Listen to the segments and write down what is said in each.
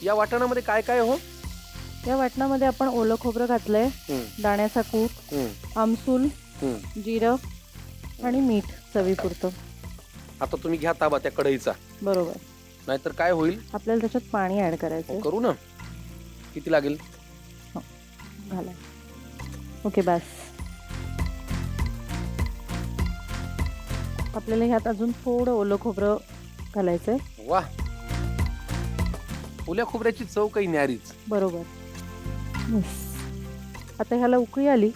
या वाटणामध्ये काय काय हो? या वाटणामध्ये आपण ओलं खोबरं घातलंय, दाण्याचा कूट, आमसूल, जिरं आणि मीठ चवीपुरतं. आता तुम्ही घ्या ताबा त्या कढईचा. बरोबर. नाहीतर काय होईल? आपल्याला त्याच्यात पाणी ऍड करायचं. करू ना. किती लागेल? घाला. ओके बस. आपल्याला ह्यात अजून थोडं ओलं खोबरं घालायचंय. वा, ओल्या खोबऱ्याची चव काही न्यारीच. बरोबर. आता ह्याला उकळी आली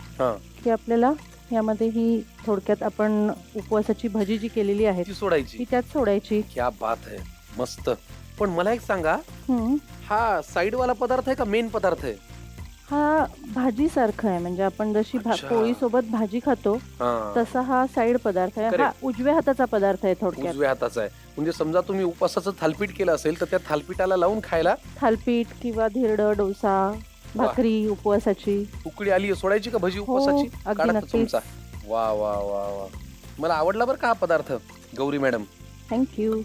की आपल्याला यामध्ये ही थोडक्यात आपण उपवासाची भाजी जी केलेली आहे ती सोडायची, ती त्यात सोडायची. क्या बात आहे, मस्त. पण मला एक सांगा, हा साइड वाला पदार्थ आहे का मेन पदार्थ आहे? हा भाजी सारखा आहे, म्हणजे आपण जशी पोळी सोबत भाजी खातो तसा हा साइड पदार्थ आहे. हा उजव्या हाताचा पदार्थ आहे थोडक्यात. उजव्या हाताचा आहे. म्हणजे समजा तुम्ही उपवासाचं थालपीठ केलं असेल तर त्या थालपीठाला लावून खायला. थालपीठ किंवा धिरडं, डोसा, भाकरी उपवासाची. उकळी आली सोडायची का भजी उपवासाची? काढा तुमचा. वा वा वा वा, मला आवडला बरं का हा पदार्थ गौरी मॅडम. थँक्यू.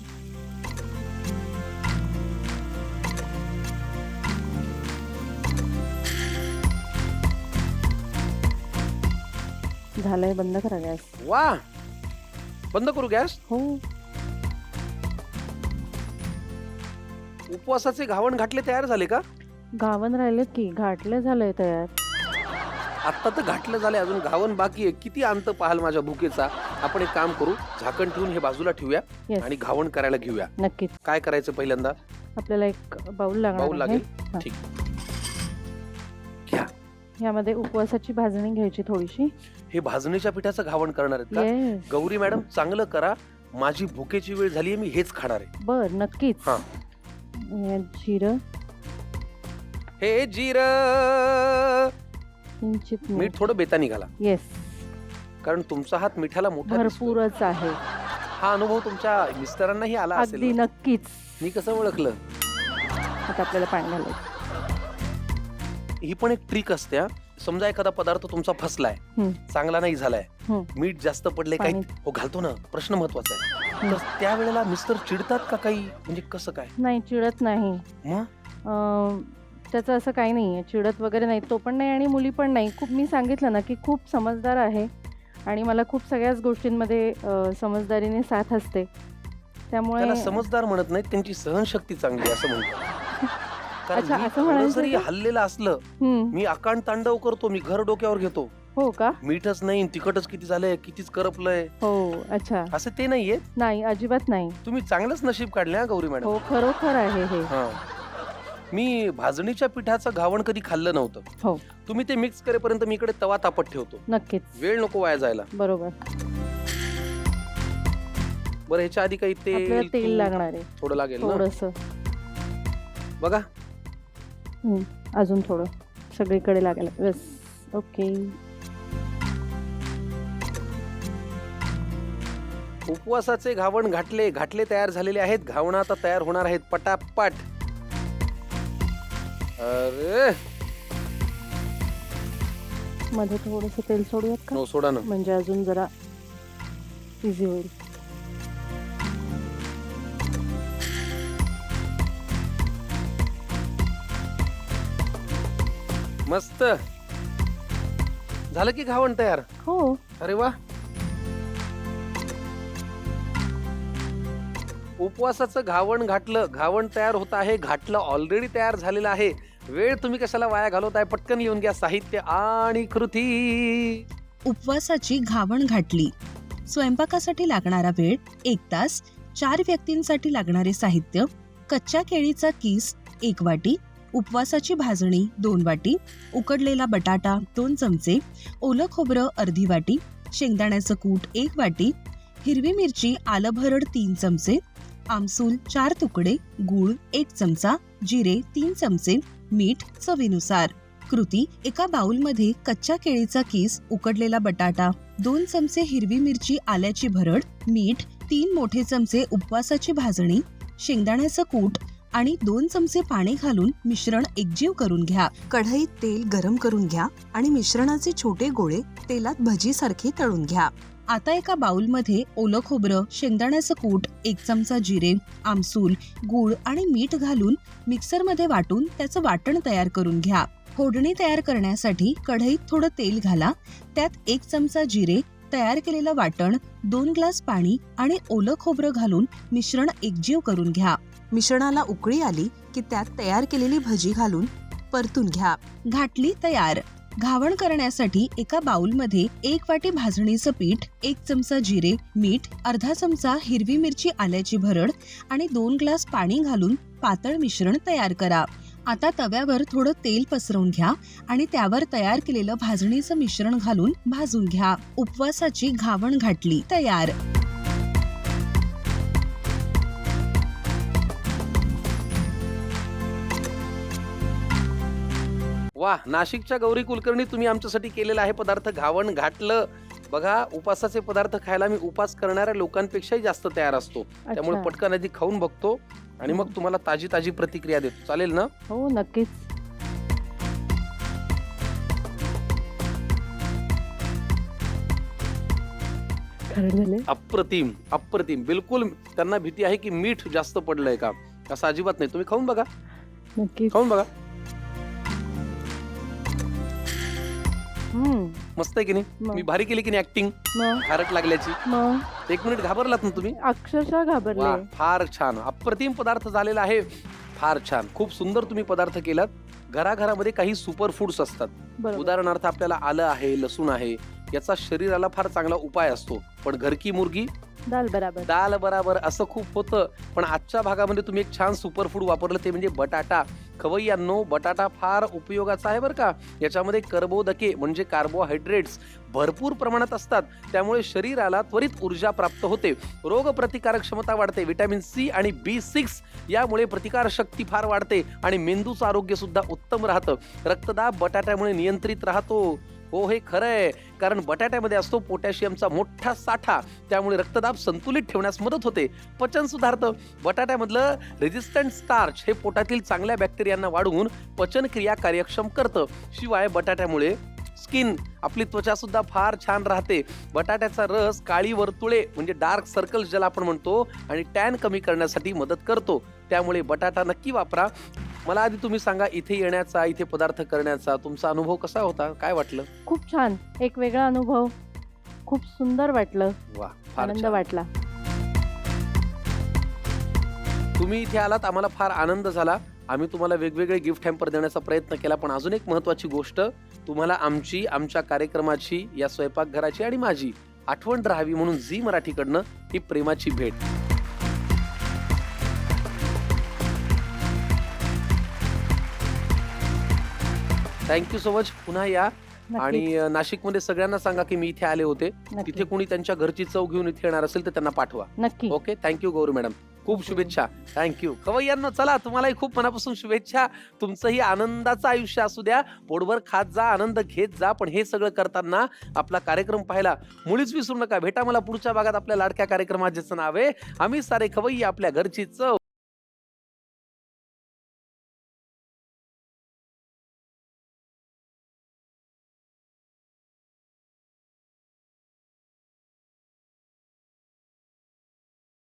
झालंय, बंद करा गॅस. वा, बंद करू गॅस? हो. उपवासाचे घावण घाटले तयार झाले का? घावन राहिले की घाटले झालंय तयार. आता तर घाटलं झालंय, अजून घावन बाकी आहे. किती अंत पाहाल माझ्या भुकेचा. आपण एक काम करू, झाकण ठेवून हे बाजूला ठेवूया आणि घावण करायला घेऊया. नक्कीच. काय करायचं पहिल्यांदा? आपल्याला एक बाउल लागेल. ठीक, घ्या. यामध्ये उपवासाची भाजणी घ्यायची थोडीशी. हे भाजणीच्या पिठाचं घावण करणार आहेत का गौरी मॅडम? चांगलं करा, माझी भुकेची वेळ झाली, मी हेच खाणार आहे. बर, नक्कीच. जिरं, हे जिरं, मीठ थोडं बेतानी घाला. येस, कारण तुमचा हात मिठाला मोठा भरपूरच आहे. हा अनुभव तुमच्या मिस्टरांनाही आला असेल. अगदी नक्कीच. मी कसं ओळखलं? आता आपल्याला पाणी घालायचं. ही पण एक ट्रिक असते. समजा एखादा पदार्थ तुमचा फसलाय, चांगला नाही झालाय, मीठ जास्त पडले, काही हो घालतो ना, प्रश्न महत्वाचा आहे. तर त्यावेळेला मिस्टर चिडतात का काही? म्हणजे कसं काय? नाही, चिडत नाही. मग त्याचं असं काही नाहीये, चिडत वगैरे नाही. तो पण नाही आणि मुली पण नाही. खूप, मी सांगितलं ना की खूप समजदार आहे आणि मला खूप सगळ्याच गोष्टींमध्ये समजदारीने साथ असते. त्यामुळे त्याला समजदार म्हणत नाही, त्यांची सहनशक्ती चांगली असं म्हणतो. जरी हल्लेलं असलं, मी अकांड तांडव करतो, मी घर डोक्यावर घेतो. हो का? मीठच नाही, तिखटच किती झालंय, कितीच करपलंय. हो, अच्छा. असं ते नाहीये. नाही, अजिबात नाही. तुम्ही चांगलंच नशीब काढले गौरी मॅडम. हो, खरोखर आहे हे. मी भाजणीच्या पिठाचं घावण कधी खाल्लं नव्हतं. हो. तुम्ही ते मिक्स करेपर्यंत मी इकडे तवा तापत ठेवतो. नक्कीच, वेळ नको वाया जायला. बरोबर. बरं, ह्याच्या आधी काही तेल लागणार आहे. थोडं लागेल थोडंसं बघा. अजून थोडं सगळीकडे लागेल. बस, ओके. उपवासाचे घावण घाटले तयार झालेले आहेत. घावण आता तयार होणार आहेत पटापट. अरे, मध्ये थोडंसं तेल सोडूयात का? हो, सोडा ना. म्हणजे अजून जरा इझी होईल. मस्त झालं की घावण तयार. हो. अरे वा, उपवासाचं घावण घावण तयार होत आहे. घाटलं ऑलरेडी तयार झालेलं आहे. वेळ तुम्ही कशाला वाया घालवताय? पटकन लिहून घ्या साहित्य आणि कृती. उपवासाची घावण घाटली. स्वयंपाकासाठी लागणारा वेळ 1 तास. 4 व्यक्तींसाठी लागणारे साहित्य: कच्च्या केळीचा किस 1 वाटी, उपवासाची भाजणी 2 वाटी, उकडलेला बटाटा 2 चमचे, ओलं खोबरं अर्धी वाटी, शेंगदाण्याचं कूट 1 वाटी, हिरवी मिरची आलं भरड 3 चमचे, आमसूल 4 तुकडे, गूळ 1 चमचा, जिरे 3 चमचे, मीठ चवीनुसार. कृती: एका बाउलमध्ये कच्च्या केळीचा किस, उकडलेला बटाटा, 2 चमचे हिरवी मिरची आल्याची भरड, मीठ, 3 मोठे चमचे उपवासाची भाजणी, शेंगदाण्याचं कूट आणि 2 चमचे पाणी घालून मिश्रण एकजीव करून घ्या. कढईत तेल गरम करून घ्या आणि मिश्रणाचे छोटे गोळे तेलात भजीसारखे तळून घ्या. आता एका बाउलमध्ये ओलं खोबरं, शेंगदाण्याचं कूट, 1 चमचा जिरे, आमसूल, गूळ आणि मीठ घालून मिक्सरमध्ये वाटून त्याचं वाटण तयार करून घ्या. फोडणी तयार करण्यासाठी कढईत थोडं तेल घाला. त्यात 1 चमचा जिरे, तयार केलेलं वाटण, 2 ग्लास पाणी आणि ओलं खोबरं घालून मिश्रण एकजीव करून घ्या. मिश्रणाला उकळी आली की त्यात तयार केलेली भजी घालून परतून घ्या. घाटली तयार. घावण करण्यासाठी एका बाउलमध्ये 1 वाटी भाजणीचं पीठ, 1 चमचा जिरे, मीठ, अर्धा चमचा हिरवी मिरची आल्याची भरड आणि 2 ग्लास पाणी घालून पातळ मिश्रण तयार करा. आता तव्यावर थोडं तेल पसरवून घ्या आणि त्यावर तयार केलेलं भाजणीचं मिश्रण घालून भाजून घ्या. उपवासाची घावण घाटली तयार. वा, नाशिकच्या गौरी कुलकर्णी, तुम्ही आमच्यासाठी केलेला आहे पदार्थ घावण घाटलं. बघा, उपासाचे पदार्थ खायला मी उपास करणाऱ्या लोकांपेक्षाही जास्त तयार असतो. त्यामुळे पटकन आधी खाऊन बघतो आणि मग तुम्हाला ताजी ताजी प्रतिक्रिया देतो. चालेल ना? हो, नक्कीच. अप्रतिम अप्रतिम. बिलकुल त्यांना भीती आहे की मीठ जास्त पडलंय का, असं अजिबात नाही. तुम्ही खाऊन बघा, नक्कीच. खाऊन बघा. मस्त आहे की नाही? मग. मी भारी केली की नाही ऍक्टिंग मग खारट लागल्याची? मग 1 मिनिट घाबरलात ना तुम्ही? अक्षरशः वा, घाबरले. फार छान. अप्रतिम पदार्थ झालेला आहे. फार छान, खूप सुंदर तुम्ही पदार्थ केलात. घराघरामध्ये काही सुपर फूड्स असतात. बरोबर. उदाहरणार्थ आपल्याला आलं आहे, लसूण आहे, याचा शरीराला फार चांगला उपाय असतो. पण घरकी मुर्गी दाल बराबर. दाल बराबर असं खूप होतं. पण आजच्या भागामध्ये तुम्ही एक छान सुपर फूड वापरलं, ते म्हणजे बटाटा. खवय्यांनो, बटाटा फार उपयोगाचा आहे बरं का. याच्यामध्ये कर्बोदके म्हणजे कार्बोहायड्रेट्स भरपूर प्रमाणात असतात. त्यामुळे शरीराला त्वरित ऊर्जा प्राप्त होते, रोगप्रतिकारक क्षमता वाढते, व्हिटॅमिन सी आणि B6 यामुळे प्रतिकारशक्ती फार वाढते आणि मेंदूचं आरोग्य सुद्धा उत्तम राहतं. रक्तदाब बटाट्यामुळे नियंत्रित राहतो. हो, हे खरंय, कारण बटाट्यामध्ये असतो पोटॅशियमचा मोठा साठा. त्यामुळे रक्तदाब संतुलित ठेवण्यास मदत होते, पचन सुधारतं. बटाट्यामधलं रेजिस्टंट स्टार्च हे पोटातील चांगल्या बॅक्टेरियांना वाढवून पचनक्रिया कार्यक्षम करतं. शिवाय बटाट्यामुळे स्किन, आपली त्वचा सुद्धा फार छान राहते. बटाट्याचा रस काळी वर्तुळे म्हणजे डार्क सर्कल्स ज्याला आपण म्हणतो आणि टॅन कमी करण्यासाठी मदत करतो. त्यामुळे बटाटा नक्की वापरा. मला आधी तुम्ही सांगा, इथे येण्याचा, इथे पदार्थ करण्याचा तुमचा अनुभव कसा होता? काय वाटलं? खूप छान, एक वेगळा अनुभव. खूप सुंदर वाटलं. वा, फार आनंद छान. वाटला. तुम्ही इथे आलात, आम्हाला फार आनंद झाला. आम्ही तुम्हाला वेगवेगळे गिफ्ट हॅम्पर देण्याचा प्रयत्न केला. पण अजून एक महत्वाची गोष्ट, तुम्हाला आमची, आमच्या कार्यक्रमाची, या स्वयंपाकघराची आणि माझी आठवण राहावी म्हणून झी मराठीकडनं ही प्रेमाची भेट. Thank you so much. पुन्हा या. आणि नाशिकमध्ये सगळ्यांना सांगा की मी इथे आले होते. तिथे कोणी त्यांच्या घरची चव घेऊन इथे येणार असेल तर त्यांना पाठवा. नक्की. ओके, थँक्यू गौरी मॅडम, खूप शुभेच्छा. थँक्यू. खवय्यांनो, चला, तुम्हालाही खूप मनापासून शुभेच्छा. तुमचंही आनंदाचं आयुष्य असू द्या. पोटभर खात जा, आनंद घेत जा. पण हे सगळं करताना आपला कार्यक्रम पाहायला मुळीच विसरू नका. भेटा मला पुढच्या भागात आपल्या लाडक्या कार्यक्रमात, ज्याचं नाव आहे आम्ही सारे खवय्ये, आपल्या घरची चव.